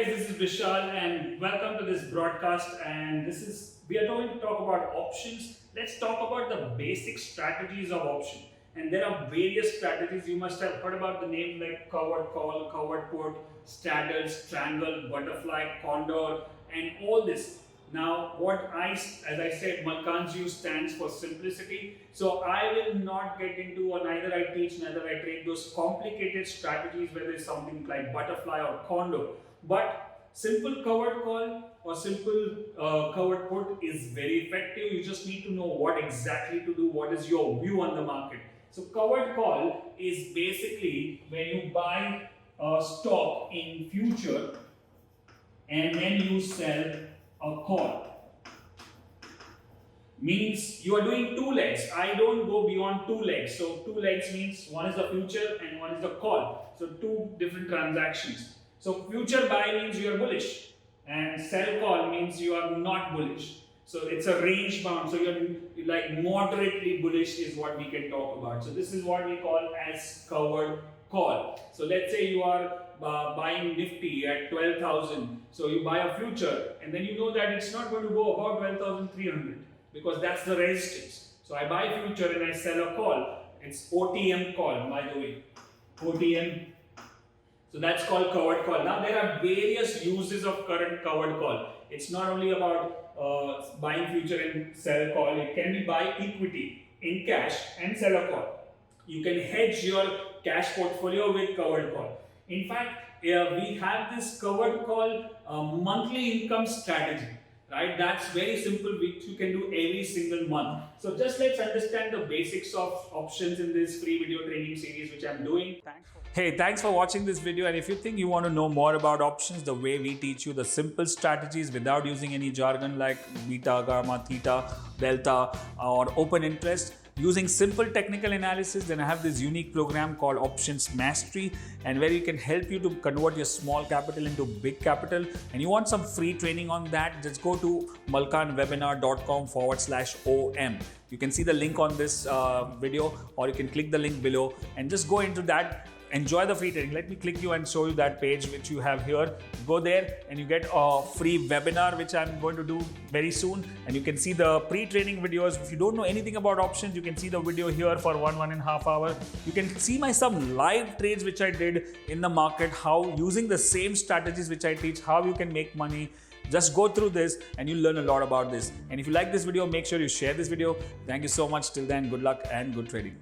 this is Vishal and welcome to this broadcast, and we are going to talk about options. Let's talk about the basic strategies of option. And there are various strategies. You must have heard about the name like covered call, covered put, straddle, strangle, butterfly, condor, and all this. Now, as I said, Malkan's view stands for simplicity. So I will not get into, or neither I teach, neither I train those complicated strategies where there's something like butterfly or condor. But simple covered call or simple covered put is very effective. You just need to know what exactly to do, what is your view on the market. So covered call is basically when you buy a stock in future and then you sell a call. Means you are doing two legs. I don't go beyond two legs. So two legs means one is the future and one is the call. So two different transactions. So future buy means you are bullish and sell call means you are not bullish. So it's a range bound. So you're like moderately bullish is what we can talk about. So this is what we call as covered call. So let's say you are buying Nifty at 12,000. So you buy a future and then you know that it's not going to go above 12,300 because that's the resistance. So I buy future and I sell a call. It's OTM call, by the way. OTM. So that's called covered call. Now there are various uses of current covered call. It's not only about buying future and sell a call. It can be buy equity in cash and sell a call. You can hedge your cash portfolio with covered call. In fact, we have this covered call monthly income strategy, right? That's very simple, which you can do every single month. So just let's understand the basics of options in this free video training series, which I'm doing. Thanks for watching this video. And if you think you want to know more about options, the way we teach you the simple strategies without using any jargon like beta, gamma, theta, delta, or open interest, using simple technical analysis, then I have this unique program called Options Mastery, and where you can help you to convert your small capital into big capital. And you want some free training on that, just go to malkanwebinar.com/OM. You can see the link on this video, or you can click the link below and just go into that. Enjoy the free training. Let me click you and show you that page which you have here. Go there and you get a free webinar which I'm going to do very soon, and you can see the pre-training videos. If you don't know anything about options, you can see the video here for 1.5 hours. You can see some live trades which I did in the market, how using the same strategies which I teach, how you can make money. Just go through this and you'll learn a lot about this. And if you like this video, make sure you share this video. Thank you so much. Till then, good luck and good trading.